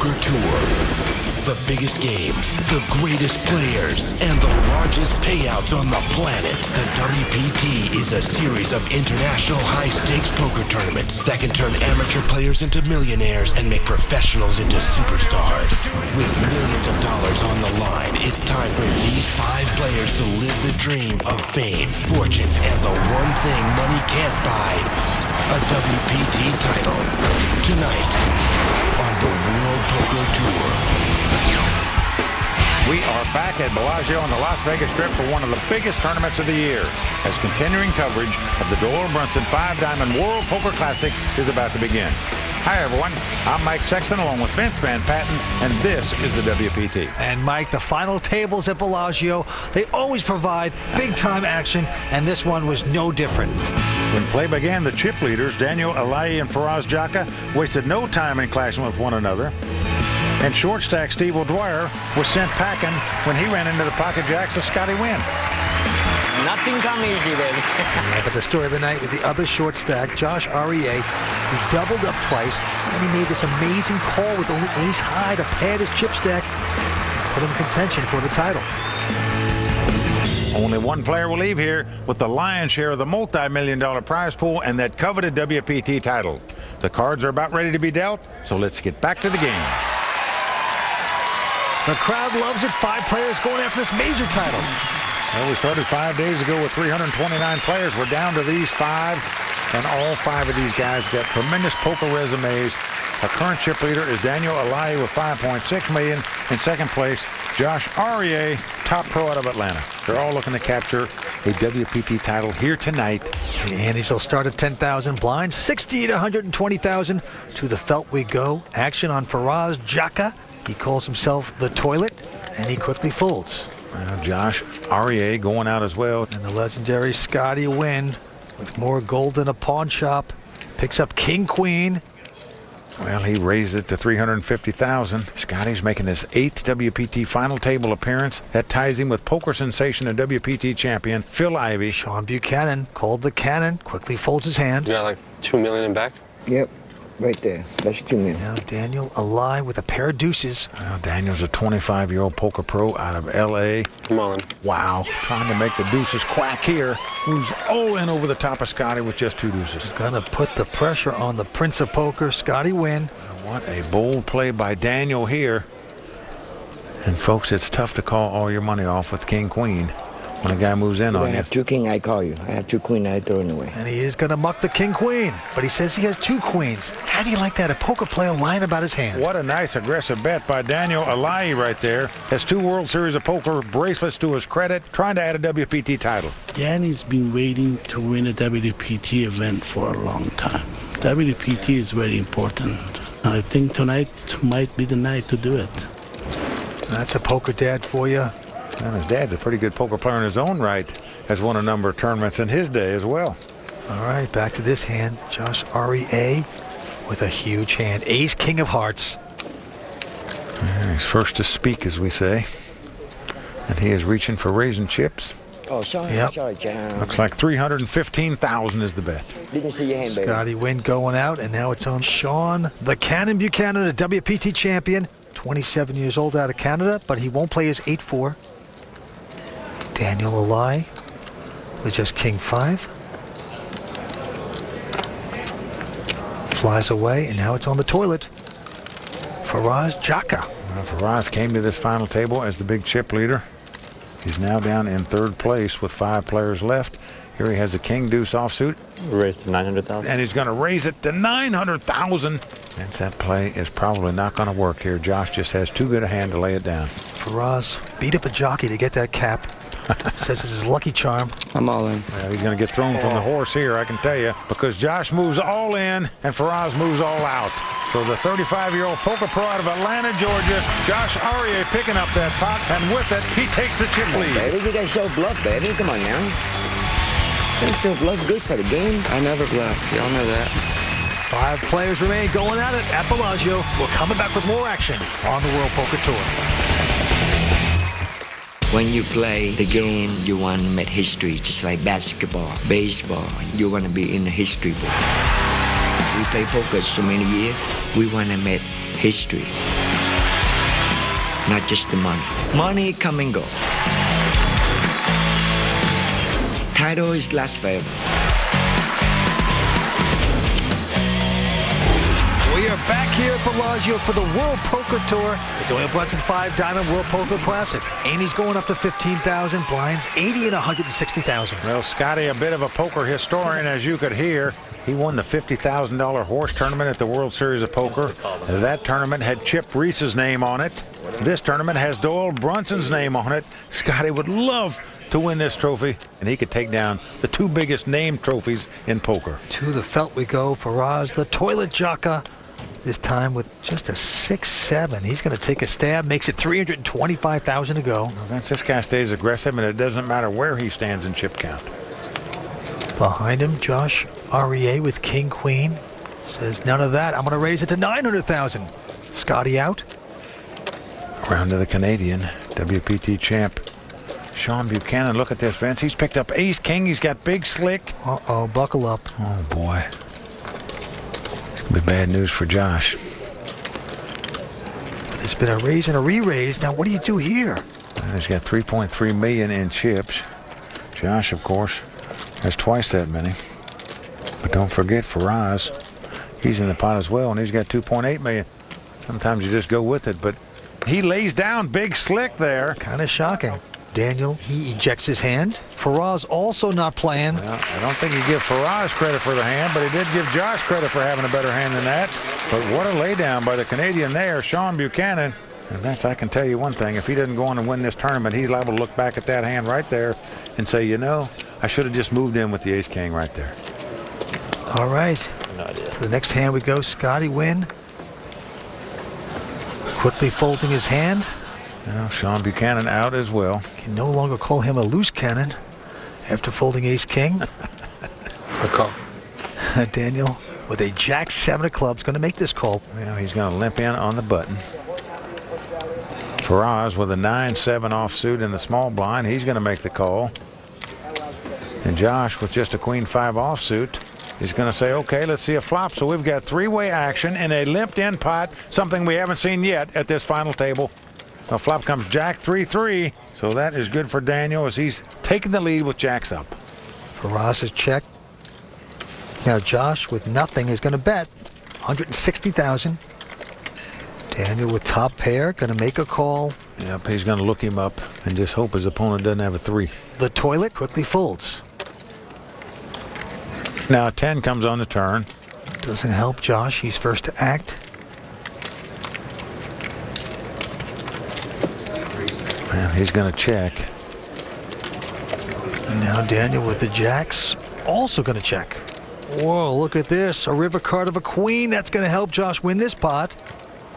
Poker Tour. The biggest games, the greatest players, and the largest payouts on the planet. The WPT is a series of international high-stakes poker tournaments that can turn amateur players into millionaires and make professionals into superstars. With millions of dollars on the line, it's time for these 5 players to live the dream of fame, fortune, and the one thing money can't buy, a WPT title. Tonight on the World Poker Tour. We are back at Bellagio on the Las Vegas Strip for one of the biggest tournaments of the year, as continuing coverage of the Doyle Brunson 5-Diamond World Poker Classic is about to begin. Hi, everyone. I'm Mike Sexton along with Vince Van Patten, and this is the WPT. And, Mike, the final tables at Bellagio, they always provide big-time action, and this one was no different. When play began, the chip leaders, Daniel Alaei and Faraz Jaka, wasted no time in clashing with one another. And short stack Steve O'Dwyer was sent packing when he ran into the pocket jacks of Scotty Wynn. Nothing come easy, baby. Yeah, but the story of the night was the other short stack, Josh Aurier. He doubled up twice, and he made this amazing call with only ace high to pad his chip stack, put him in contention for the title. Only one player will leave here with the lion's share of the multi-million-dollar prize pool and that coveted WPT title. The cards are about ready to be dealt, so let's get back to the game. The crowd loves it. 5 players going after this major title. Well, we started 5 days ago with 329 players. We're down to these 5, and all 5 of these guys got tremendous poker resumes. Our current chip leader is Daniel Alaei with $5.6 million. In second place, Josh Aurier, top pro out of Atlanta. They're all looking to capture a WPT title here tonight. The Andes will start at 10,000 blinds, 60 to 120,000. To the felt we go. Action on Faraz Jaka. He calls himself the toilet, and he quickly folds. Josh Aurier going out as well. And the legendary Scotty Wynn, with more gold than a pawn shop, picks up King-Queen. Well, he raised it to 350,000. Scotty's making his 8th WPT final table appearance. That ties him with poker sensation and WPT champion Phil Ivey. Sean Buchanan, called the Cannon, quickly folds his hand. You got like $2 million in back? Yep. Right there. That's 2 million. Now Daniel Alaei with a pair of deuces. Well, Daniel's a 25-year-old poker pro out of L.A. Come on. Wow. Trying to make the deuces quack here. Moves all in over the top of Scotty with just 2 deuces. Gonna put the pressure on the Prince of Poker, Scotty Wynn. What a bold play by Daniel here. And, folks, it's tough to call all your money off with King-Queen. When a guy moves in on you. I have 2 king, I call you. I have 2 queen, I throw it away. And he is going to muck the King-Queen. But he says he has 2 queens. How do you like that? A poker player lying about his hand. What a nice aggressive bet by Daniel Alaei right there. Has 2 World Series of Poker bracelets to his credit, trying to add a WPT title. Danny's been waiting to win a WPT event for a long time. WPT is very important. I think tonight might be the night to do it. That's a poker dad for you. And his dad's a pretty good poker player in his own right. Has won a number of tournaments in his day as well. All right, back to this hand. Josh Aurier with a huge hand. Ace, king of hearts. And he's first to speak, as we say. And he is reaching for raising chips. Oh, sorry. Yep. Sorry, John. Looks like 315,000 is the bet. Didn't see your hand, baby. Scotty Wynn going out, and now it's on Sean the Cannon Buchanan, the WPT champion. 27 years old out of Canada, but he won't play his 8-4. Daniel Alaei with just king 5. Flies away, and now it's on the toilet. Faraz Jaka. Well, Faraz came to this final table as the big chip leader. He's now down in 3rd place with 5 players left. Here he has a king deuce offsuit. Raised to 900,000. And he's going to raise it to 900,000. And that play is probably not going to work here. Josh just has too good a hand to lay it down. Faraz beat up a jockey to get that cap. Says it's his lucky charm. I'm all in. Well, he's going to get thrown from the horse here, I can tell you, because Josh moves all in and Faraz moves all out. So the 35-year-old poker pro out of Atlanta, Georgia, Josh Aurier picking up that pot, and with it, he takes the chip lead. Baby, you guys show bluff, baby. Come on now. You show bluff good for the game. I never bluff. Y'all know that. 5 players remain going at it at Bellagio. We're coming back with more action on the World Poker Tour. When you play the game, you want to make history, just like basketball, baseball. You want to be in the history book. We play poker so many years, we want to make history. not just the money. Money come and go. Title is last forever. We are back here at Bellagio for the World Poker Tour, the Doyle Brunson 5 Diamond World Poker Classic. Amy's going up to 15,000, blinds 80 and 160,000. Well, Scotty, a bit of a poker historian, as you could hear. He won the $50,000 horse tournament at the World Series of Poker. That tournament had Chip Reese's name on it. This tournament has Doyle Brunson's name on it. Scotty would love to win this trophy, and he could take down the two biggest name trophies in poker. To the felt we go. Faraz, the toilet jocker, this time with just a 6-7. He's going to take a stab, makes it 325,000 to go. Well, this guy stays aggressive, and it doesn't matter where he stands in chip count. Behind him, Josh REA with King Queen. Says, none of that. I'm going to raise it to 900,000. Scotty out. Round to the Canadian, WPT champ, Sean Buchanan. Look at this, Vince. He's picked up ace king. He's got big slick. Uh-oh, buckle up. Oh, boy. It's going to be bad news for Josh. There's been a raise and a re-raise. Now, what do you do here? And he's got 3.3 million in chips. Josh, of course, has twice that many. But don't forget Faraz. He's in the pot as well, and he's got 2.8 million. Sometimes you just go with it, but he lays down big slick there. Kind of shocking. Daniel, he ejects his hand. Faraz also not playing. Well, I don't think you give Faraz credit for the hand, but he did give Josh credit for having a better hand than that. But what a laydown by the Canadian there, Sean Buchanan. And Vince, I can tell you one thing. If he doesn't go on and win this tournament, he's liable to look back at that hand right there and say, you know, I should have just moved in with the ace-king right there. All right. To the next hand we go. Scotty win. Quickly folding his hand. Now Sean Buchanan out as well. Can no longer call him a loose cannon after folding ace-king. A call. Daniel with a jack-7 of clubs going to make this call. Well, he's going to limp in on the button. Faraz with a 9-7 offsuit in the small blind. He's going to make the call. And Josh with just a queen-5 offsuit. He's going to say, okay, let's see a flop. So we've got three-way action in a limped-in pot, something we haven't seen yet at this final table. A flop comes Jack 3-3. So that is good for Daniel as he's taking the lead with jacks up. Faraz is checked. Now Josh with nothing is going to bet 160,000. Daniel with top pair going to make a call. Yep, he's going to look him up and just hope his opponent doesn't have a 3. The toilet quickly folds. Now 10 comes on the turn. Doesn't help Josh. He's first to act. Well, he's going to check. And now Daniel with the jacks also going to check. Whoa, look at this. A river card of a queen. That's going to help Josh win this pot.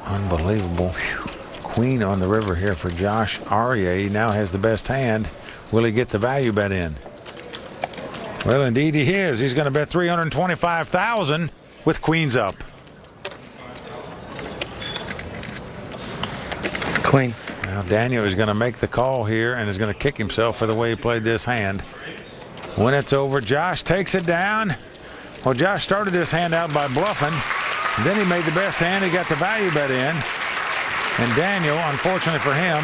Unbelievable. Queen on the river here for Josh Aria. He now has the best hand. Will he get the value bet in? Well, indeed he is. He's going to bet 325,000 with queens up. Queen. Now Daniel is going to make the call here and is going to kick himself for the way he played this hand. When it's over, Josh takes it down. Well, Josh started this hand out by bluffing. Then he made the best hand. He got the value bet in. And Daniel, unfortunately for him,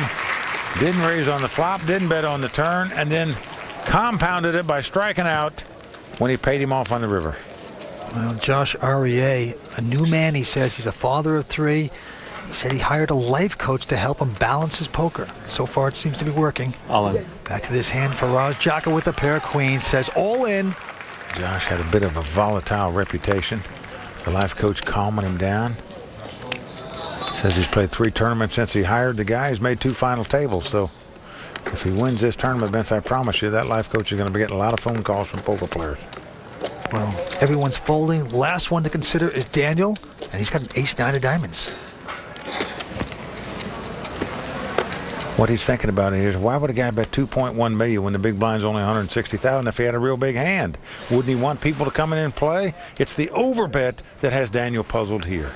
didn't raise on the flop, didn't bet on the turn, and then compounded it by striking out when he paid him off on the river. Well, Josh REA, a new man, he says. He's a father of 3. He said he hired a life coach to help him balance his poker. So far, it seems to be working. All in. Back to this hand. Faraz Jaka with a pair of queens says all in. Josh had a bit of a volatile reputation. The life coach calming him down. Says he's played 3 tournaments since he hired the guy. He's made 2 final tables. So if he wins this tournament, Vince, I promise you that life coach is going to be getting a lot of phone calls from poker players. Well, everyone's folding. Last one to consider is Daniel, and he's got an ace-9 of diamonds. What he's thinking about is, why would a guy bet 2.1 million when the big blind's only 160,000 if he had a real big hand? Wouldn't he want people to come in and play? It's the overbet that has Daniel puzzled here.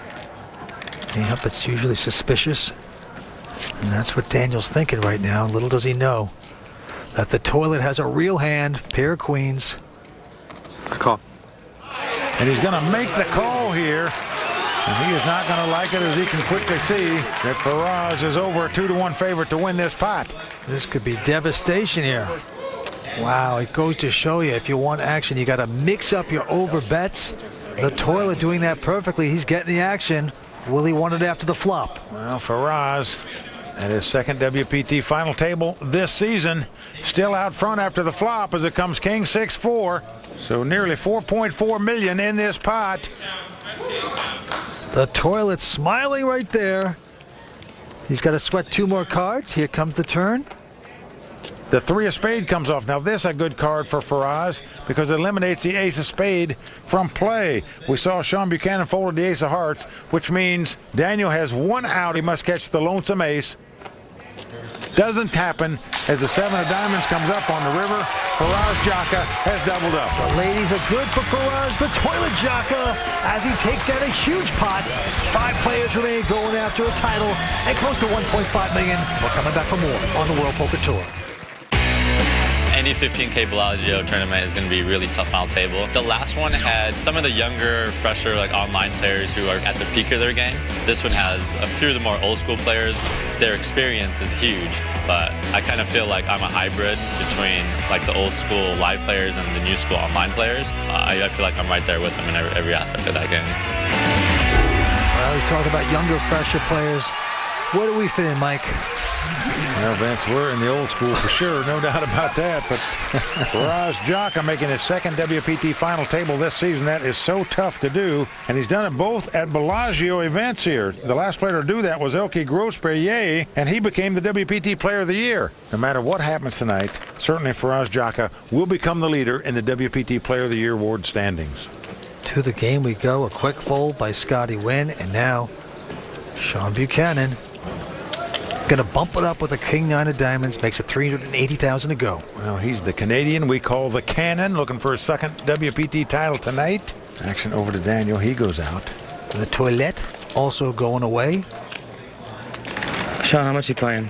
Yep, it's usually suspicious. And that's what Daniel's thinking right now. Little does he know that the toilet has a real hand, pair of queens. A call. And he's going to make the call here. And he is not going to like it, as he can quickly see that Faraz is over a 2-1 favorite to win this pot. This could be devastation here. Wow, it goes to show you, if you want action, you got to mix up your over bets. The Toilet doing that perfectly. He's getting the action. Will he want it after the flop? Well, Faraz at his second WPT final table this season, still out front after the flop as it comes king 6-4. So nearly 4.4 million in this pot. The Toilet smiling right there. He's got to sweat 2 more cards. Here comes the turn. The 3 of spade comes off. Now this a good card for Faraz because it eliminates the ace of spade from play. We saw Sean Buchanan folded the ace of hearts, which means Daniel has 1 out. He must catch the lonesome ace. Doesn't happen as the 7 of diamonds comes up on the river. Faraz Jaka has doubled up. The ladies are good for Faraz, the Toilet Jaka, as he takes down a huge pot. 5 players remain going after a title and close to 1.5 million. We're coming back for more on the World Poker Tour. Any 15K Bellagio tournament is going to be a really tough final table. The last one had some of the younger, fresher, like online players who are at the peak of their game. This one has a few of the more old school players. Their experience is huge, but I kind of feel like I'm a hybrid between like the old school live players and the new school online players. I feel like I'm right there with them in every aspect of that game. Well, he's talking about younger, fresher players. Where do we fit in, Mike? Well, Vince, we're in the old school for sure, no doubt about that. But Faraz Jaka making his second WPT final table this season. That is so tough to do. And he's done it both at Bellagio events here. The last player to do that was Elke Grossperrier, and he became the WPT Player of the Year. No matter what happens tonight, certainly Faraz Jaka will become the leader in the WPT Player of the Year award standings. To the game we go. A quick fold by Scotty Wynn. And now Sean Buchanan going to bump it up with a king-9 of diamonds. Makes it 380,000 to go. Well, he's the Canadian we call the Cannon, looking for his second WPT title tonight. Action over to Daniel. He goes out. The Toilet also going away. Sean, how much you playing?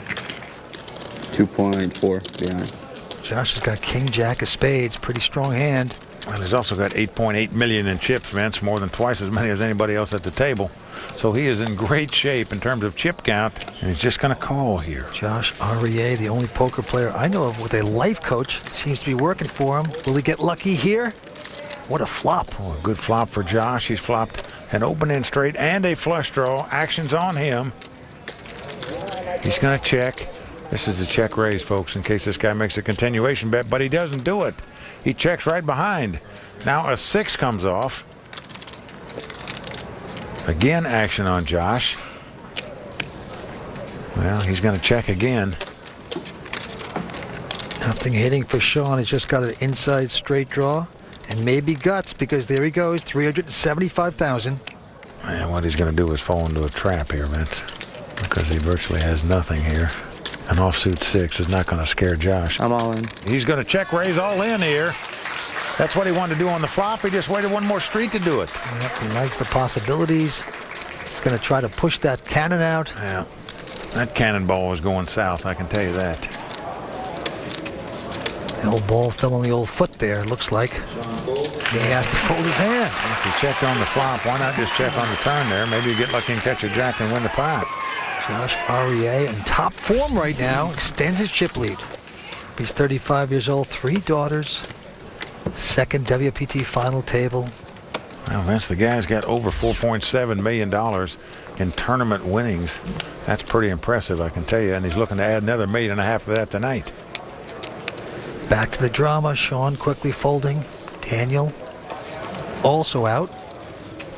2.4 behind. Josh has got king-jack of spades. Pretty strong hand. Well, he's also got 8.8 million in chips, Vince, more than twice as many as anybody else at the table. So he is in great shape in terms of chip count, and he's just going to call here. Josh Arieh, the only poker player I know of with a life coach, seems to be working for him. Will he get lucky here? What a flop. Oh, a good flop for Josh. He's flopped an open-end straight and a flush draw. Action's on him. He's going to check. This is a check raise, folks, in case this guy makes a continuation bet, but he doesn't do it. He checks right behind. Now a 6 comes off. Again, action on Josh. Well, he's going to check again. Nothing hitting for Sean. He's just got an inside straight draw. And maybe guts, because there he goes, 375,000. And what he's going to do is fall into a trap here, Vince, because he virtually has nothing here. An offsuit 6 is not going to scare Josh. I'm all in. He's going to check raise all in here. That's what he wanted to do on the flop. He just waited one more street to do it. Yep, he likes the possibilities. He's going to try to push that cannon out. Yeah, that cannonball is going south, I can tell you that. The old ball fell on the old foot there, it looks like. And he has to fold his hand. Once he checked on the flop, why not just check on the turn there? Maybe you get lucky and catch a jack and win the pot. Josh Arieh in top form right now, extends his chip lead. He's 35 years old, 3 daughters, second WPT final table. Well, Vince, the guy's got over $4.7 million in tournament winnings. That's pretty impressive, I can tell you, and he's looking to add another $1.5 million of that tonight. Back to the drama, Sean quickly folding. Daniel also out.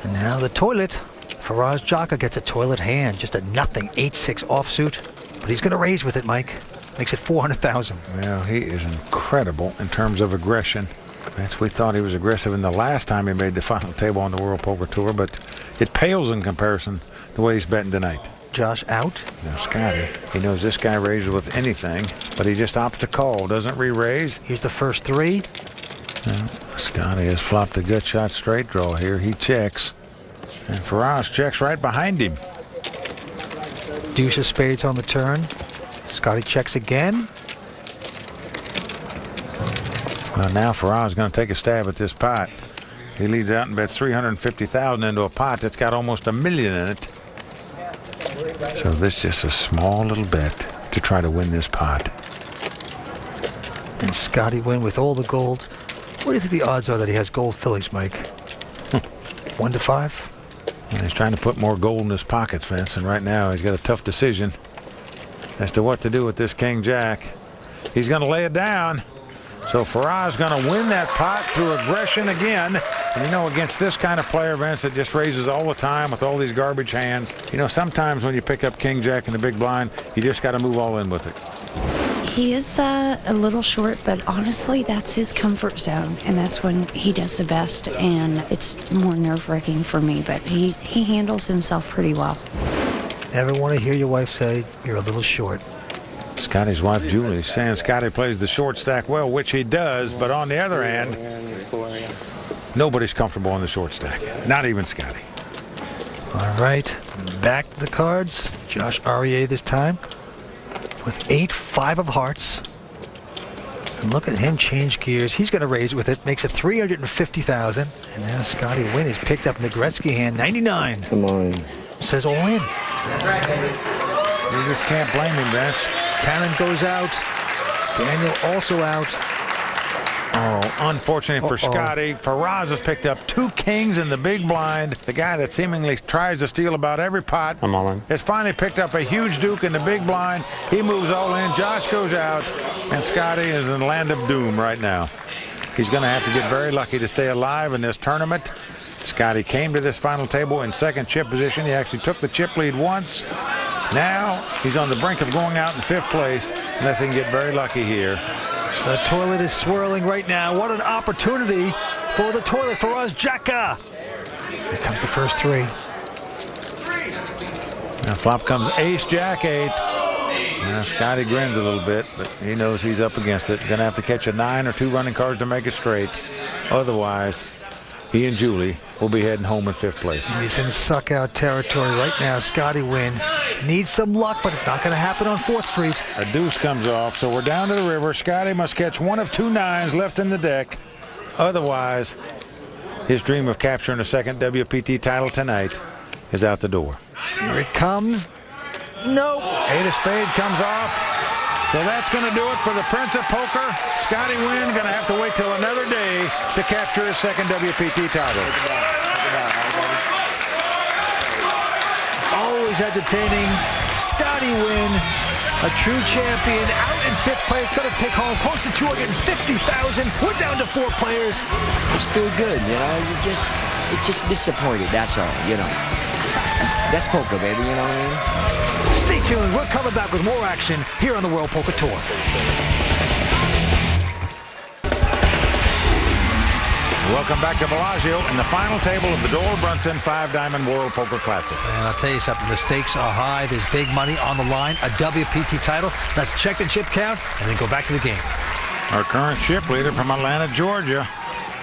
And now the Toilet. Faraz Jaka gets a toilet hand, just a nothing 8-6 offsuit, but he's going to raise with it, Mike. Makes it 400,000. Well, he is incredible in terms of aggression. We thought he was aggressive in the last time he made the final table on the World Poker Tour, but it pales in comparison to the way he's betting tonight. Josh out. Now Scotty, he knows this guy raises with anything, but he just opts to call, doesn't re-raise. Here's the first 3. Well, Scotty has flopped a gut shot straight draw here. He checks. And Faraz checks right behind him. Deuce of spades on the turn. Scotty checks again. Well, now Faraz is going to take a stab at this pot. He leads out and bets 350,000 into a pot that's got almost $1 million in it. So this is just a small little bet to try to win this pot. And Scotty Wynn with all the gold. What do you think the odds are that he has gold fillies, Mike? 1 to 5? And he's trying to put more gold in his pockets, Vince, and right now he's got a tough decision as to what to do with this King Jack. He's going to lay it down. So Faraz is going to win that pot through aggression again. And you know, against this kind of player, Vince, that just raises all the time with all these garbage hands, you know, sometimes when you pick up King Jack in the big blind, you just got to move all in with it. He is a little short, but honestly, that's his comfort zone, and that's when he does the best, and it's more nerve-wracking for me, but he handles himself pretty well. Never want to hear your wife say you're a little short. Scotty's wife, Julie, is saying Scotty plays the short stack well, which he does, but on the other hand, nobody's comfortable on the short stack, not even Scotty. All right, back to the cards. Josh Arieh this time with 8-5 of hearts. And look at him change gears. He's going to raise with it, makes it 350,000. And now Scotty Wynn has picked up the Gretzky hand, 99. Come on. Says all in. You just can't blame him, Vince. Cannon goes out. Daniel also out. Oh, unfortunate for Scotty. Faraz has picked up 2 kings in the big blind. The guy that seemingly tries to steal about every pot I'm all in. has finally picked up a huge duke in the big blind. He moves all in. Josh goes out, and Scotty is in the land of doom right now. He's going to have to get very lucky to stay alive in this tournament. Scotty came to this final table in second chip position. He actually took the chip lead once. Now he's on the brink of going out in 5th place unless he can get very lucky here. The toilet is swirling right now. What an opportunity for the toilet for us, Jacka. Here comes the first 3. Now flop comes ace, jack, 8. Now Scotty grins a little bit, but he knows he's up against it. Going to have to catch a 9 or 2 running cards to make it straight. Otherwise, he and Julie will be heading home in 5th place. He's in suck-out territory right now. Scotty Wynn needs some luck, but it's not going to happen on 4th Street. A deuce comes off, so we're down to the river. Scotty must catch one of 2 9s left in the deck. Otherwise, his dream of capturing a second WPT title tonight is out the door. Here it comes. Nope. 8 of spade comes off. So that's going to do it for the Prince of Poker. Scotty Wynn going to have to wait till another day to capture his second WPT title. Always entertaining. Scotty Wynn, a true champion, out in 5th place, going to take home close to 250,000. We're down to 4 players. It's still good, you know. You're just disappointed. That's all, you know. That's poker, baby. You know what I mean? Stay tuned. We're coming back with more action here on the World Poker Tour. Welcome back to Bellagio in the final table of the Doyle Brunson 5-Diamond World Poker Classic. And I'll tell you something, the stakes are high. There's big money on the line, a WPT title. Let's check the chip count and then go back to the game. Our current chip leader from Atlanta, Georgia,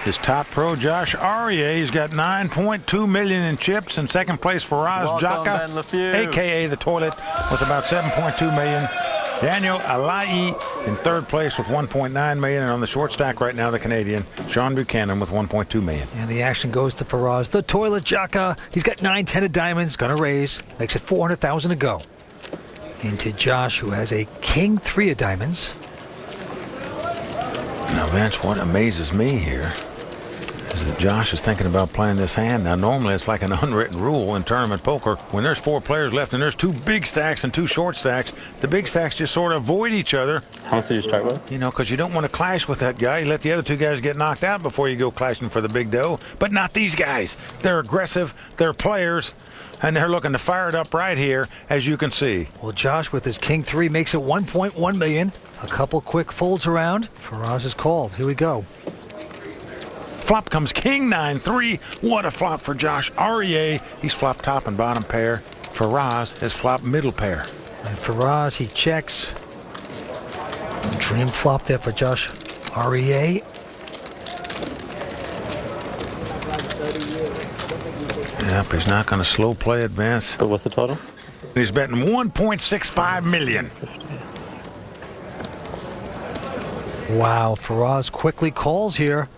is top pro Josh Arieh. He's got 9.2 million in chips. In second place, Faraz Jaka, a.k.a. the Toilet, with about 7.2 million. Daniel Alaei in third place with 1.9 million. And on the short stack right now, the Canadian, Sean Buchanan, with 1.2 million. And the action goes to Faraz, the Toilet Jaka. He's got 9-10 of diamonds, going to raise. Makes it 400,000 to go. Into Josh, who has a king 3 of diamonds. Now, Vince, what amazes me here is that Josh is thinking about playing this hand. Now, normally it's like an unwritten rule in tournament poker. When there's 4 players left and there's 2 big stacks and 2 short stacks, the big stacks just sort of avoid each other. How much did you start with? You know, because you don't want to clash with that guy. You let the other 2 guys get knocked out before you go clashing for the big dough. But not these guys. They're aggressive. They're players. And they're looking to fire it up right here, as you can see. Well, Josh, with his king 3, makes it 1.1 million. A couple quick folds around. Faraz is called. Here we go. Flop comes king 9-3. What a flop for Josh Arieh. He's flopped top and bottom pair. Faraz has flopped middle pair. And Faraz, he checks. Dream flop there for Josh Arieh. Yep, he's not going to slow play advance. But what's the total? He's betting 1.65 million. Wow, Faraz quickly calls here.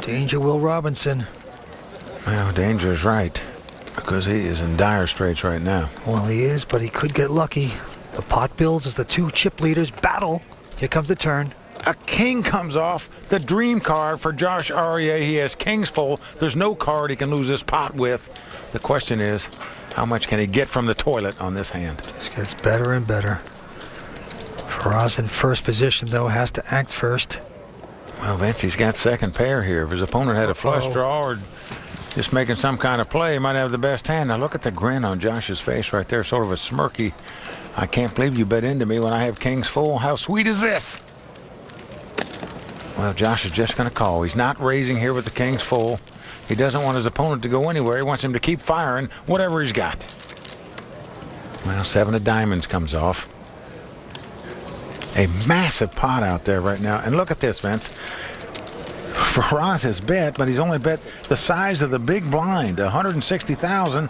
Danger Will Robinson. Well, danger is right, because he is in dire straits right now. Well, he is, but he could get lucky. The pot builds as the two chip leaders battle. Here comes the turn. A king comes off, the dream card for Josh Aurier. He has kings full. There's no card he can lose this pot with. The question is, how much can he get from the toilet on this hand? This gets better and better. Faraz in first position, though, has to act first. Well, Vince, he's got second pair here. If his opponent had a flush draw or just making some kind of play, he might have the best hand. Now look at the grin on Josh's face right there, sort of a smirky. I can't believe you bet into me when I have kings full. How sweet is this? Well, Josh is just going to call. He's not raising here with the kings full. He doesn't want his opponent to go anywhere. He wants him to keep firing whatever he's got. Well, 7 of diamonds comes off. A massive pot out there right now. And look at this, Vince. Faraz has bet, but he's only bet the size of the big blind, 160,000,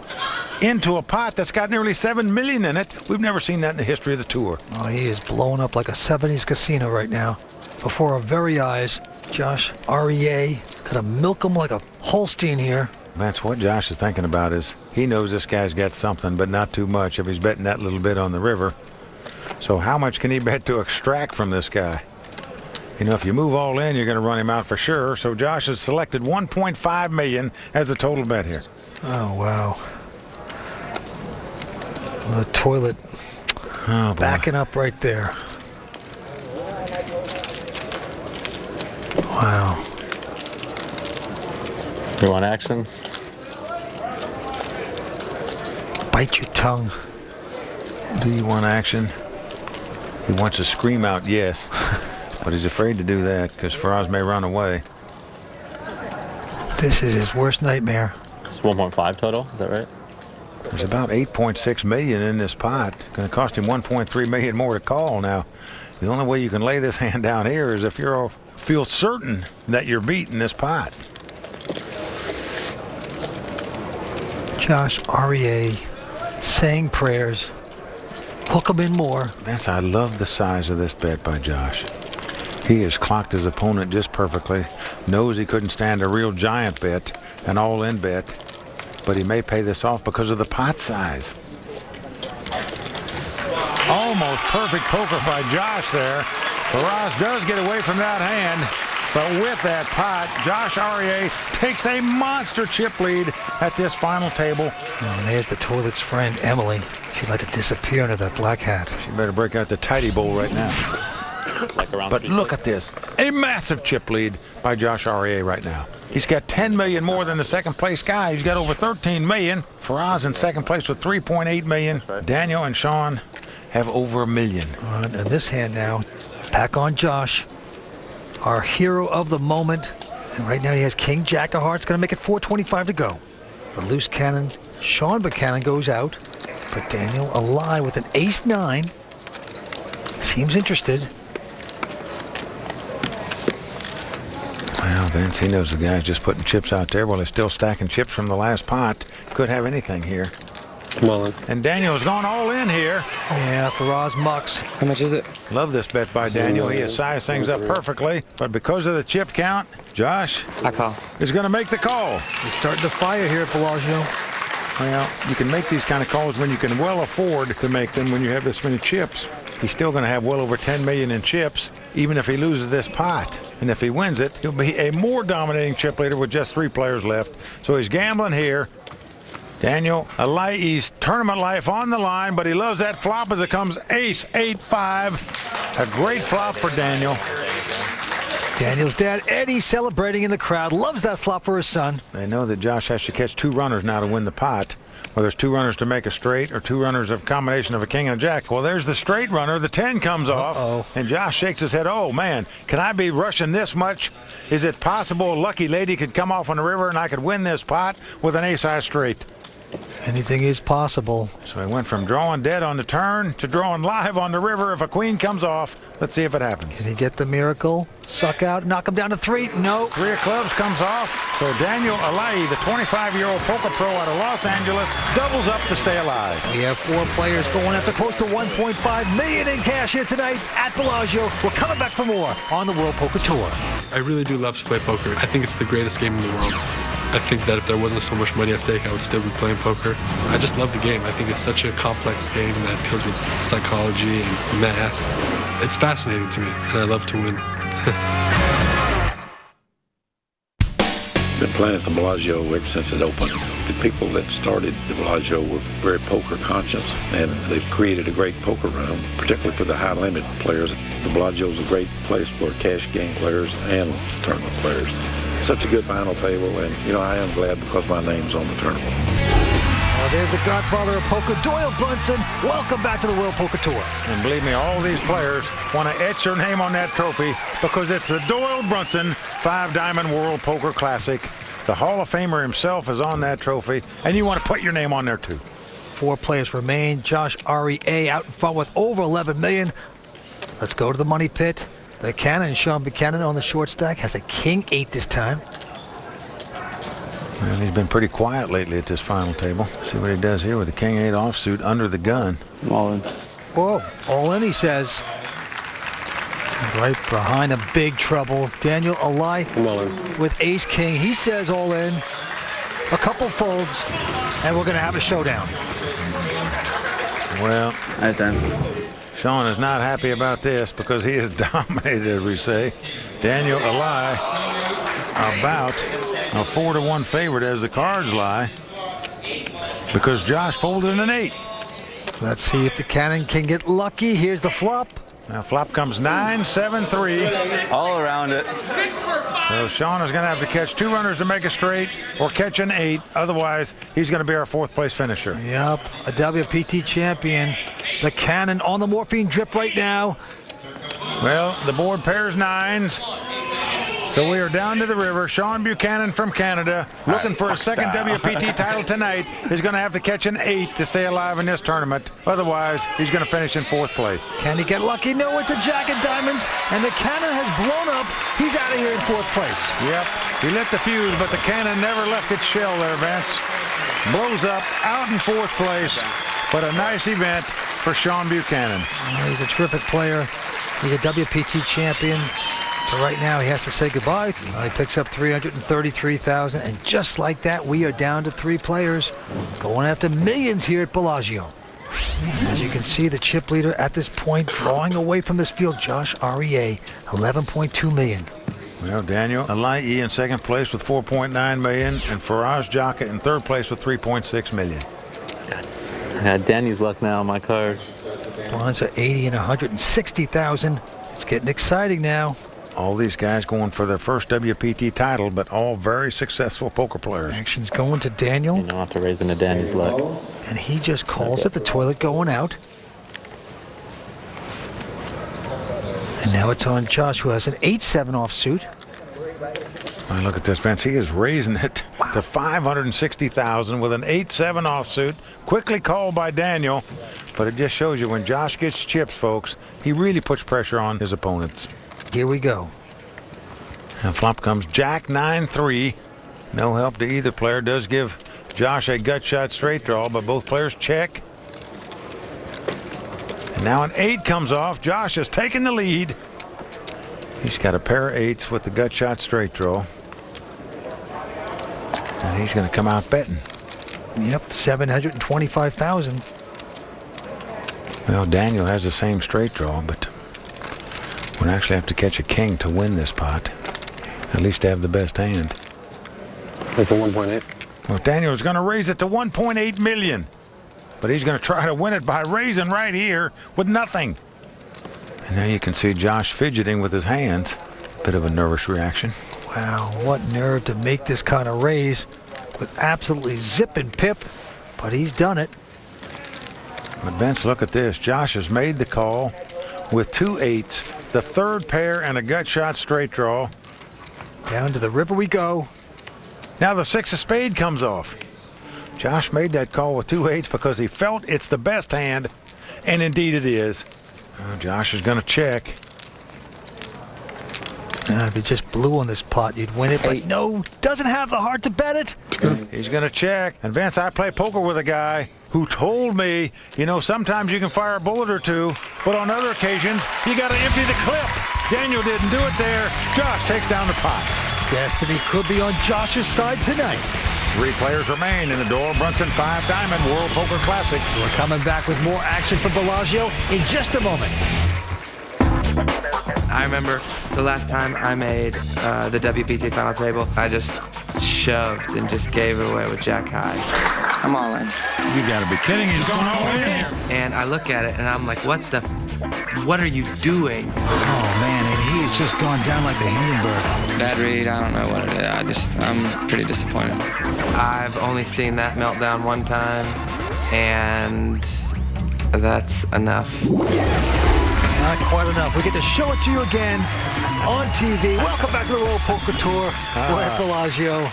into a pot that's got nearly 7 million in it. We've never seen that in the history of the tour. Oh, he is blowing up like a 70s casino right now. Before our very eyes, Josh Aurier gonna milk him like a Holstein here. That's what Josh is thinking about. Is he knows this guy's got something, but not too much if he's betting that little bit on the river. So how much can he bet to extract from this guy? You know, if you move all in, you're going to run him out for sure. So Josh has selected 1.5 million as the total bet here. Oh, wow. The toilet backing up right there. Wow. You want action? Bite your tongue. Do you want action? He wants to scream out yes, but he's afraid to do that because Faraz may run away. This is his worst nightmare. It's 1.5 total, is that right? There's about 8.6 million in this pot. It's going to cost him 1.3 million more to call now. The only way you can lay this hand down here is if you feel certain that you're beating this pot. Josh Aurier saying prayers. Hook him in more. I love the size of this bet by Josh. He has clocked his opponent just perfectly. Knows he couldn't stand a real giant bet, an all-in bet, but he may pay this off because of the pot size. Almost perfect poker by Josh there. Faraz does get away from that hand, but with that pot, Josh Aurier takes a monster chip lead at this final table. And there's the toilet's friend, Emily. She'd like to disappear under that black hat. She better break out the tidy bowl right now. But look at this. A massive chip lead by Josh Aurier right now. He's got 10 million more than the second place guy. He's got over 13 million. Faraz in second place with 3.8 million. Daniel and Sean have over $1 million. And this hand now, back on Josh, our hero of the moment. And right now he has King Jack of Hearts, going to make it 425 to go. The loose cannon, Sean Buchanan goes out, but Daniel alive with an ace-9. Seems interested. Well, Vince, he knows the guy's just putting chips out there while he's still stacking chips from the last pot. Could have anything here. Well, and Daniel's gone all in here. Yeah, Faraz mucks. How much is it? Love this bet by Daniel. He has sized things up perfectly. But because of the chip count, Josh I call. is going to make the call. He's starting to fire here at Bellagio. Well, you can make these kind of calls when you can well afford to make them when you have this many chips. He's still going to have well over 10 million in chips, even if he loses this pot. And if he wins it, he'll be a more dominating chip leader with just 3 players left. So he's gambling here. Daniel, he's tournament life on the line, but he loves that flop as it comes ace, 8-5. A great flop for Daniel. Daniel's dad, Eddie, celebrating in the crowd. Loves that flop for his son. They know that Josh has to catch 2 runners now to win the pot. Whether it's 2 runners to make a straight or 2 runners of combination of a king and a jack. Well, there's the straight runner. The 10 comes off. And Josh shakes his head. Oh, man, can I be rushing this much? Is it possible a lucky lady could come off on the river and I could win this pot with an ace-high straight? Anything is possible. So he went from drawing dead on the turn to drawing live on the river. If a queen comes off, let's see if it happens. Can he get the miracle? Suck out, knock him down to 3. No. 3 of clubs comes off. So Daniel Alaei, the 25-year-old poker pro out of Los Angeles, doubles up to stay alive. We have 4 players going after close to $1.5 million in cash here tonight at Bellagio. We're coming back for more on the World Poker Tour. I really do love to play poker. I think it's the greatest game in the world. I think that if there wasn't so much money at stake, I would still be playing poker. I just love the game. I think it's such a complex game that deals with psychology and math. It's fascinating to me, and I love to win. Been playing at the Bellagio ever since it opened. The people that started the Bellagio were very poker conscious, and they've created a great poker room, particularly for the high limit players. The Bellagio is a great place for cash game players and tournament players. Such a good final table, and I am glad because my name's on the tournament. Oh, there's the godfather of poker, Doyle Brunson. Welcome back to the World Poker Tour. And believe me, all these players want to etch their name on that trophy because it's the Doyle Brunson 5-Diamond World Poker Classic. The Hall of Famer himself is on that trophy, and you want to put your name on there too. 4 players remain. Josh REA out in front with over $11 million. Let's go to the money pit. The Cannon, Sean Buchanan on the short stack, has a King-8 this time. And he's been pretty quiet lately at this final table. See what he does here with the King-8 offsuit under the gun. All in. Whoa, all in, he says. Right behind him, big trouble. Daniel Alaei with Ace-King. He says all in. A couple folds, and we're going to have a showdown. Well, Nice end. Sean is not happy about this because he is dominated, as we say. Daniel Alaei about a 4-1 favorite as the cards lie because Josh folded an 8. Let's see if the Cannon can get lucky. Here's the flop. Now flop comes 9, 7, 3. All around it. So Sean is going to have to catch 2 runners to make a straight or catch an 8. Otherwise, he's going to be our 4th place finisher. Yep, a WPT champion. The Cannon on the morphine drip right now. Well, the board pairs 9s. So we are down to the river. Sean Buchanan from Canada, looking for a second WPT title tonight, is going to have to catch an 8 to stay alive in this tournament. Otherwise, he's going to finish in 4th place. Can he get lucky? No, it's a jack of diamonds, and the Cannon has blown up. He's out of here in 4th place. Yep, he lit the fuse, but the Cannon never left its shell there, Vince. Blows up, out in 4th place, but a nice event for Sean Buchanan. He's a terrific player. He's a WPT champion. But right now, he has to say goodbye. He picks up $333,000, and just like that, we are down to 3 players going after millions here at Bellagio. As you can see, the chip leader at this point drawing away from this field, Josh REA, $11.2 million. Well, Daniel Alaei in 2nd place with $4.9 million, and Faraz Jaka in 3rd place with $3.6 million. I had Danny's luck now on my card. Blinds are 80 and 160,000. It's getting exciting now. All these guys going for their first WPT title, but all very successful poker players. Action's going to Daniel. You don't have to raise into Danny's luck. And he just calls it, the toilet going out. And now it's on Josh, who has an 8-7 offsuit. Well, look at this, Vince. He is raising it to $560,000 with an 8-7 offsuit. Quickly called by Daniel. But it just shows you when Josh gets chips, folks, he really puts pressure on his opponents. Here we go. And flop comes Jack 9-3. No help to either player. Does give Josh a gut shot straight draw, but both players check. And now an 8 comes off. Josh has taken the lead. He's got a pair of 8s with the gut shot straight draw. And he's going to come out betting. Yep, $725,000. Well, Daniel has the same straight draw, but would actually have to catch a king to win this pot. At least to have the best hand. Like for 1.8. Well, Daniel's going to raise it to 1.8 million. But he's going to try to win it by raising right here with nothing. And now you can see Josh fidgeting with his hands. Bit of a nervous reaction. Wow, what nerve to make this kind of raise with absolutely zip and pip. But he's done it. But Vince, look at this. Josh has made the call with 2 8s, the 3rd pair, and a gut shot straight draw. Down to the river we go. Now the 6 of spade comes off. Josh made that call with 2-8s because he felt it's the best hand, and indeed it is. Josh is going to check. If you just blew on this pot, you'd win it, but no, doesn't have the heart to bet it. He's going to check. And Vince, I play poker with a guy who told me, you know, sometimes you can fire a bullet or two, but on other occasions, you got to empty the clip. Daniel didn't do it there. Josh takes down the pot. Destiny could be on Josh's side tonight. 3 players remain in the Doyle Brunson 5 Diamond World Poker Classic. We're coming back with more action from Bellagio in just a moment. I remember the last time I made the WPT final table, I just shoved and just gave it away with Jack High. I'm all in. You gotta be kidding, he's going all in. And I look at it and I'm like, what are you doing? Oh man, and he's just gone down like the Hindenburg. Bad read, I don't know what it is. I'm pretty disappointed. I've only seen that meltdown one time, and that's enough. Not quite enough. We get to show it to you again on TV. Welcome back to the World Poker Tour. We're at Bellagio.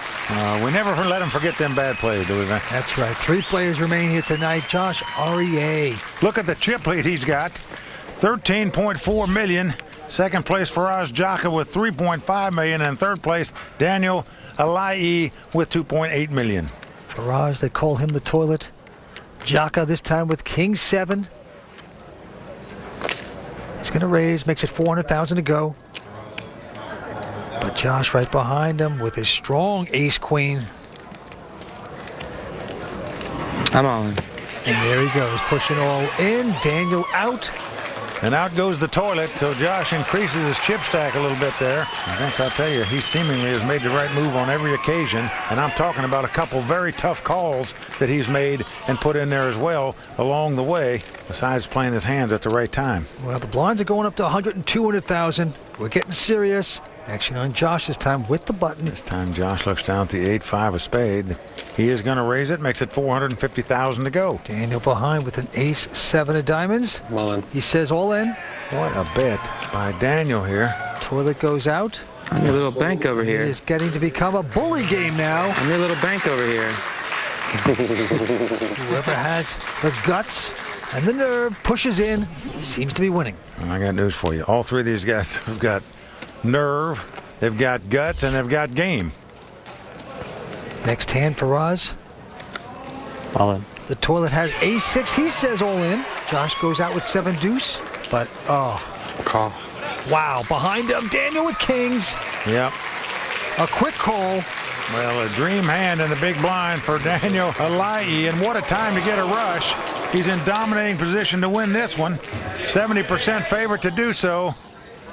We never let them forget them bad plays, do we, Vince? That's right. 3 players remain here tonight. Josh REA. Look at the chip lead he's got. 13.4 million. Second place, Faraz Jaka with 3.5 million. And third place, Daniel Alai with 2.8 million. Faraz, they call him the toilet. Jaka this time with King 7. He's going to raise, makes it 400,000 to go. But Josh right behind him with his strong ace-queen. I'm all in. And there he goes, pushing all in. Daniel out. And out goes the toilet, so Josh increases his chip stack a little bit there. And Vince, I'll tell you, he seemingly has made the right move on every occasion. And I'm talking about a couple very tough calls that he's made and put in there as well along the way, besides playing his hands at the right time. Well, the blinds are going up to 100 and 200,000. We're getting serious. Action on Josh this time with the button. This time Josh looks down at the 8-5 of spade. He is going to raise it, makes it 450,000 to go. Daniel behind with an ace-7 of diamonds. All in. He says all in. What a bet by Daniel here. Toilet goes out. I'm your little bank over here. It is getting to become a bully game now. I'm your little bank over here. Whoever has the guts and the nerve pushes in, seems to be winning. I got news for you. All 3 of these guys have got nerve, they've got guts, and they've got game. Next hand for Roz. All in. The toilet has ace-6. He says all in. Josh goes out with 7 deuce, but Call. Wow, behind him, Daniel with kings. Yep. A quick call. Well, a dream hand in the big blind for Daniel Alai, and what a time to get a rush. He's in dominating position to win this one. 70% favorite to do so.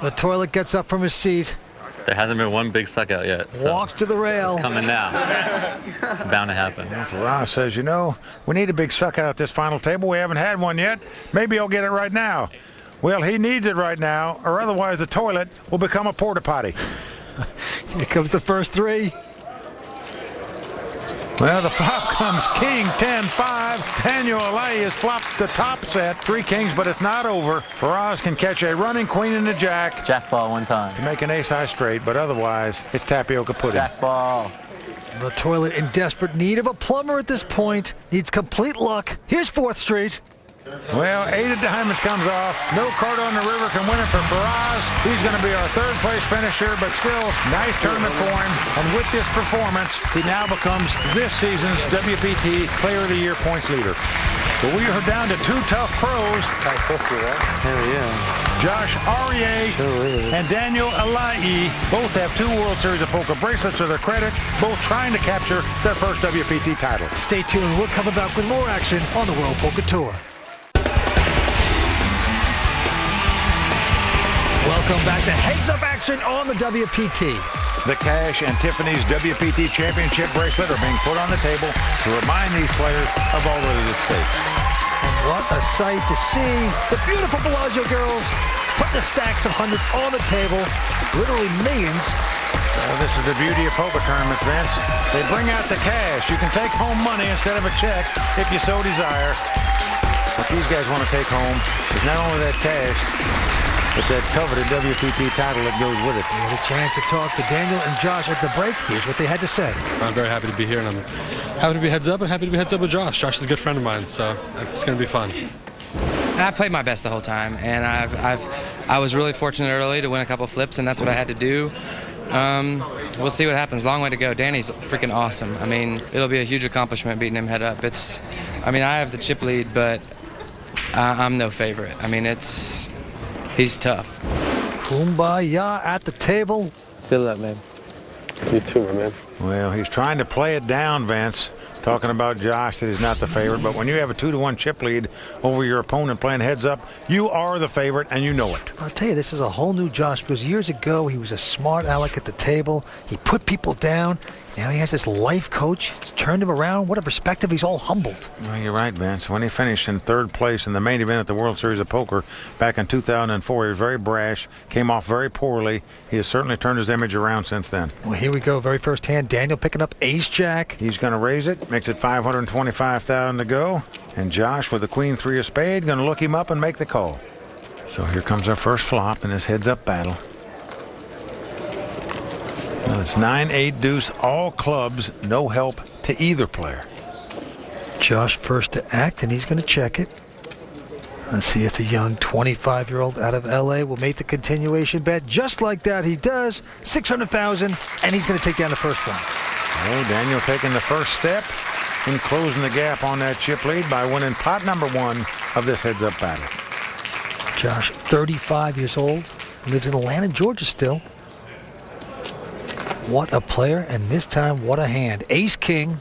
The toilet gets up from his seat. There hasn't been one big suck out yet. So walks to the rail. It's coming now. It's bound to happen. Ross says, you know, we need a big suck out at this final table. We haven't had one yet. Maybe I'll get it right now. Well, he needs it right now, or otherwise the toilet will become a porta potty. Here comes the first 3. Well, the flop comes king, 10-5. Daniel Alai has flopped the top set. 3 kings, but it's not over. Faraz can catch a running queen and a jack. Jack ball one time. To make an ace-high straight, but otherwise, it's tapioca pudding. Jack ball. The toilet in desperate need of a plumber at this point. Needs complete luck. Here's 4th Street. Well, 8 of diamonds comes off. No card on the river can win it for Faraz. He's going to be our 3rd place finisher, but still, nice tournament for him. And with this performance, he now becomes this season's WPT Player of the Year points leader. So we are down to 2 tough pros. That's how it's supposed to be, right? Hell yeah. Josh Aurier and Daniel Alai both have 2 World Series of Poker bracelets to their credit, both trying to capture their first WPT title. Stay tuned. We're coming back with more action on the World Poker Tour. Welcome back to Heads Up action on the WPT. The Cash and Tiffany's WPT Championship bracelet are being put on the table to remind these players of all that is at stake. And what a sight to see. The beautiful Bellagio girls put the stacks of hundreds on the table, literally millions. Well, this is the beauty of poker tournaments, Vince. They bring out the cash. You can take home money instead of a check if you so desire. What these guys want to take home is not only that cash, but that coveted WPT title that goes with it. We had a chance to talk to Daniel and Josh at the break. Here's what they had to say. I'm very happy to be here, and I'm happy to be heads up and happy to be heads up with Josh. Josh is a good friend of mine, so it's going to be fun. I played my best the whole time, and I was really fortunate early to win a couple flips, and that's what I had to do. We'll see what happens. Long way to go. Danny's freaking awesome. I mean, it'll be a huge accomplishment beating him head up. I have the chip lead, but I'm no favorite. I mean, he's tough. Kumbaya at the table. Feel that, man. You too, my man. Well, he's trying to play it down, Vince, talking about Josh that he's not the favorite. But when you have a 2-1 chip lead over your opponent playing heads up, you are the favorite, and you know it. I'll tell you, this is a whole new Josh, because years ago he was a smart aleck at the table. He put people down. Now he has this life coach. It's turned him around. What a perspective. He's all humbled. Well, you're right, Vince. When he finished in 3rd place in the main event at the World Series of Poker back in 2004, he was very brash, came off very poorly. He has certainly turned his image around since then. Well, here we go. Very first hand. Daniel picking up ace-jack. He's going to raise it. Makes it $525,000 to go. And Josh with the queen 3 of spade going to look him up and make the call. So here comes our first flop in this heads-up battle. Well, it's 9-8 deuce, all clubs, no help to either player. Josh first to act, and he's going to check it. Let's see if the young 25-year-old out of L.A. will make the continuation bet. Just like that, he does. $600,000, and he's going to take down the first one. Oh, Daniel taking the first step and closing the gap on that chip lead by winning pot number 1 of this heads-up battle. Josh, 35 years old, lives in Atlanta, Georgia still. What a player, and this time, what a hand. Ace-king.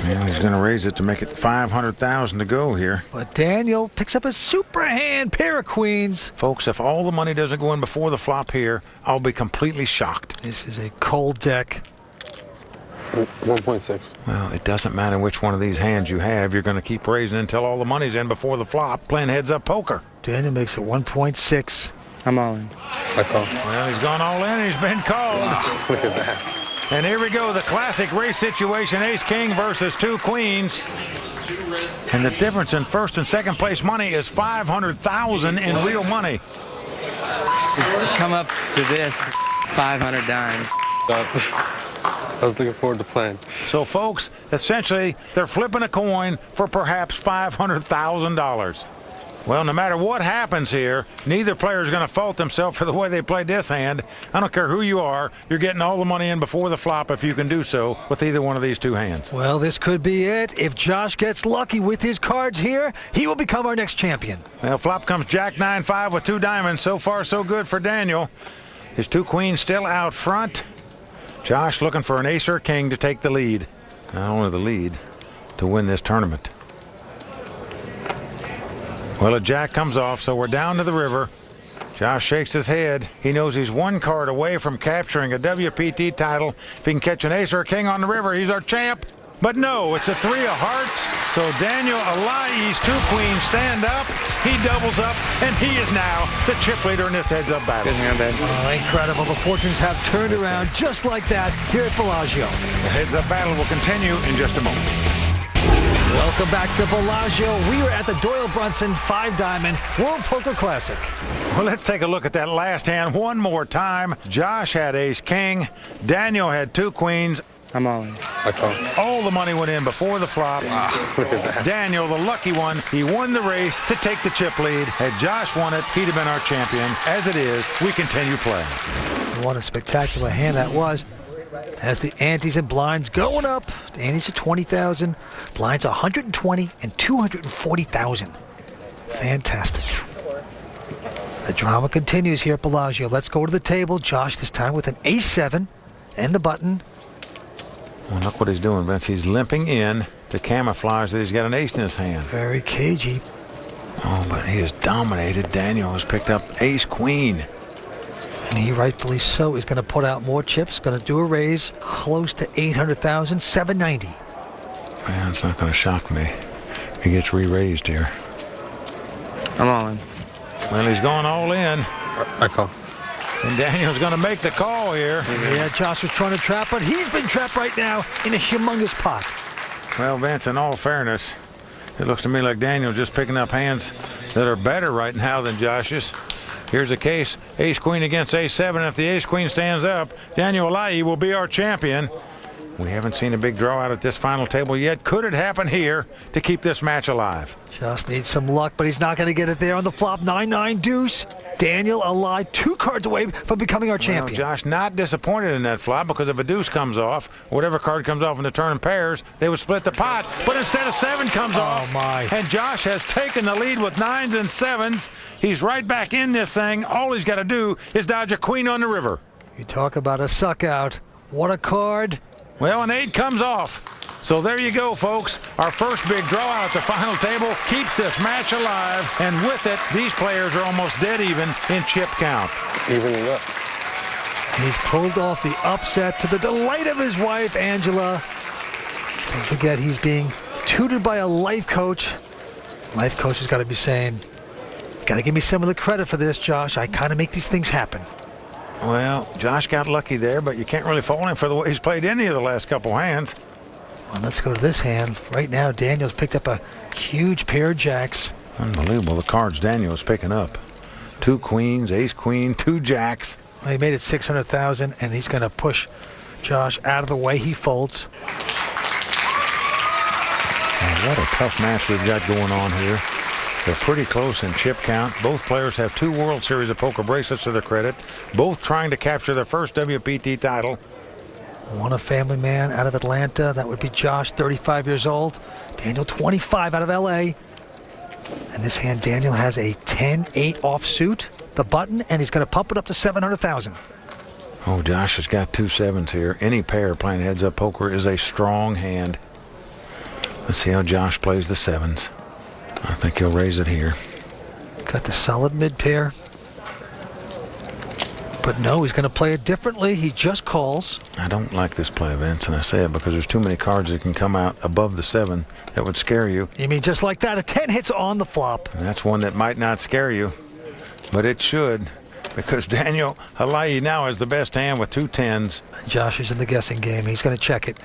And he's going to raise it to make it $500,000 to go here. But Daniel picks up a super hand, pair of queens. Folks, if all the money doesn't go in before the flop here, I'll be completely shocked. This is a cold deck. 1.6. Well, it doesn't matter which one of these hands you have. You're going to keep raising until all the money's in before the flop, playing heads-up poker. Daniel makes it 1.6. I'm all in. I call. Well, he's gone all in, and he's been called. Wow, look at that. And here we go, the classic race situation, ace-king versus 2 queens. And the difference in first and second place money is $500,000 in real money. Come up to this, 500 dimes. I was looking forward to playing. So, folks, essentially, they're flipping a coin for perhaps $500,000. Well, no matter what happens here, neither player is going to fault themselves for the way they played this hand. I don't care who you are. You're getting all the money in before the flop if you can do so with either one of these 2 hands. Well, this could be it. If Josh gets lucky with his cards here, he will become our next champion. Well, flop comes Jack 9-5 with 2 diamonds. So far, so good for Daniel. His 2 queens still out front. Josh looking for an ace or king to take the lead. Not only the lead, to win this tournament. Well, a jack comes off, so we're down to the river. Josh shakes his head. He knows he's 1 card away from capturing a WPT title. If he can catch an ace or a king on the river, he's our champ. But no, it's a 3 of hearts. So Daniel Alai's 2 queens stand up. He doubles up, and he is now the chip leader in this heads-up battle. Good hand, babe. Oh, incredible. The fortunes have turned around just like that here at Bellagio. The heads-up battle will continue in just a moment. Welcome back to Bellagio. We are at the Doyle Brunson 5-Diamond World Poker Classic. Well, let's take a look at that last hand one more time. Josh had ace-king. Daniel had 2 queens. I'm all in. I call. All the money went in before the flop. Wow, look at that. Daniel, the lucky one, he won the race to take the chip lead. Had Josh won it, he'd have been our champion. As it is, we continue playing. What a spectacular hand that was. As the antes and blinds going up. The antes are 20,000, blinds 120 and 240,000. Fantastic. The drama continues here at Bellagio. Let's go to the table. Josh this time with an ace-7 and the button. Well, look what he's doing, Vince. He's limping in to camouflage that he's got an ace in his hand. Very cagey. Oh, but he has dominated. Daniel has picked up ace-queen. And he rightfully so is going to put out more chips. Going to do a raise close to 800,000, 790. Man, it's not going to shock me. He gets re-raised here. I'm all in. Well, he's going all in. I call. And Daniel's going to make the call here. Yeah, Josh was trying to trap, but he's been trapped right now in a humongous pot. Well, Vince, in all fairness, it looks to me like Daniel's just picking up hands that are better right now than Josh's. Here's a case, ace-queen against ace-7. If the ace-queen stands up, Daniel Alaei will be our champion. We haven't seen a big draw out at this final table yet. Could it happen here to keep this match alive? Just needs some luck, but he's not going to get it there on the flop. 9-9 deuce. Daniel Alaei 2 cards away from becoming our champion. Josh not disappointed in that flop, because if a deuce comes off, whatever card comes off in the turn in pairs, they would split the pot. But instead a 7 comes off, and Josh has taken the lead with 9s and 7s. He's right back in this thing. All he's got to do is dodge a queen on the river. You talk about a suck out. What a card. Well, an 8 comes off. So there you go, folks. Our first big draw out at the final table keeps this match alive, and with it, these players are almost dead even in chip count. Evening up. He's pulled off the upset to the delight of his wife, Angela. Don't forget, he's being tutored by a life coach. Life coach has got to be saying, got to give me some of the credit for this, Josh. I kind of make these things happen. Well, Josh got lucky there, but you can't really fault him for the way he's played any of the last couple hands. Well, let's go to this hand. Right now, Daniel's picked up a huge pair of jacks. Unbelievable, the cards Daniel's picking up. 2 queens, ace-queen, 2 jacks. Well, he made it 600,000, and he's going to push Josh out of the way. He folds. And what a tough match we've got going on here. They're pretty close in chip count. Both players have 2 World Series of Poker bracelets to their credit, both trying to capture their first WPT title. One a family man out of Atlanta. That would be Josh, 35 years old. Daniel, 25, out of LA. And this hand, Daniel has a 10-8 offsuit, the button, and he's going to pump it up to 700,000. Oh, Josh has got 2 7s here. Any pair playing heads-up poker is a strong hand. Let's see how Josh plays the 7s. I think he'll raise it here. Got the solid mid pair. But no, he's going to play it differently. He just calls. I don't like this play, Vince, and I say it because there's too many cards that can come out above the 7 that would scare you. You mean just like that? A 10 hits on the flop. And that's one that might not scare you, but it should, because Daniel Alaei now has the best hand with 2 10s. Josh is in the guessing game. He's going to check it.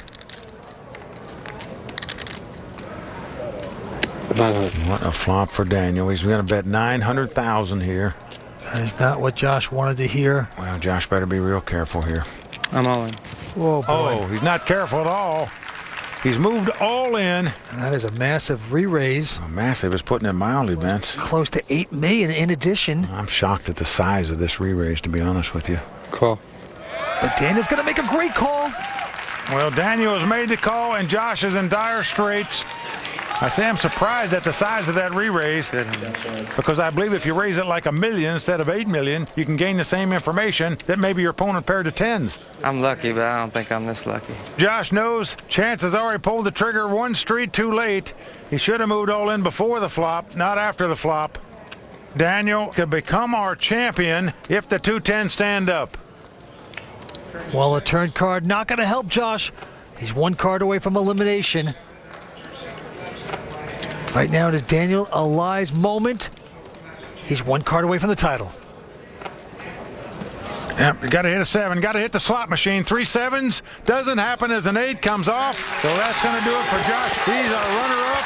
What a flop for Daniel. He's going to bet 900,000 here. That is not what Josh wanted to hear. Well, Josh better be real careful here. I'm all in. Whoa, boy. Oh, he's not careful at all. He's moved all in. And that is a massive re-raise. Massive is putting it mildly, Vince. Close to $8 million in addition. I'm shocked at the size of this re-raise, to be honest with you. Call. But Daniel's going to make a great call. Well, Daniel has made the call, and Josh is in dire straits. I say I'm surprised at the size of that re-raise, because I believe if you raise it like $1 million instead of $8 million, you can gain the same information that maybe your opponent paired to 10s. I'm lucky, but I don't think I'm this lucky. Josh knows Chance has already pulled the trigger 1 street too late. He should have moved all in before the flop, not after the flop. Daniel could become our champion if the 2 10s stand up. Well, a turn card not going to help Josh. He's 1 card away from elimination. Right now it is Daniel Alaei's moment. He's 1 card away from the title. Yep, you got to hit a 7. Got to hit the slot machine. 3 7s. Doesn't happen as an 8 comes off. So that's going to do it for Josh. He's our runner-up.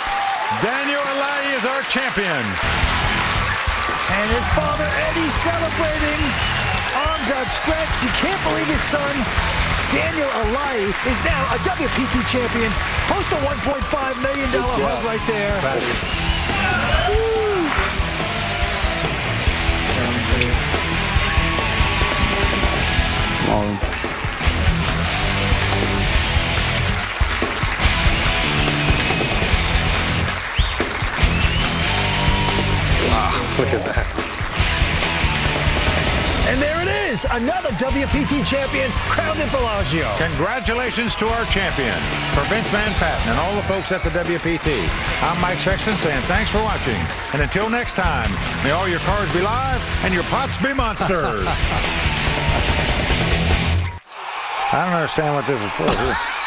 Daniel Alaei is our champion. And his father, Eddie, celebrating. Arms outstretched. You can't believe his son, Daniel Alaei, is now a WPT champion. Post a $1.5 million hug right there. Wow, look at that. And there it is, another WPT champion crowned in Bellagio. Congratulations to our champion. For Vince Van Patten and all the folks at the WPT, I'm Mike Sexton saying thanks for watching. And until next time, may all your cards be live and your pots be monsters. I don't understand what this is for.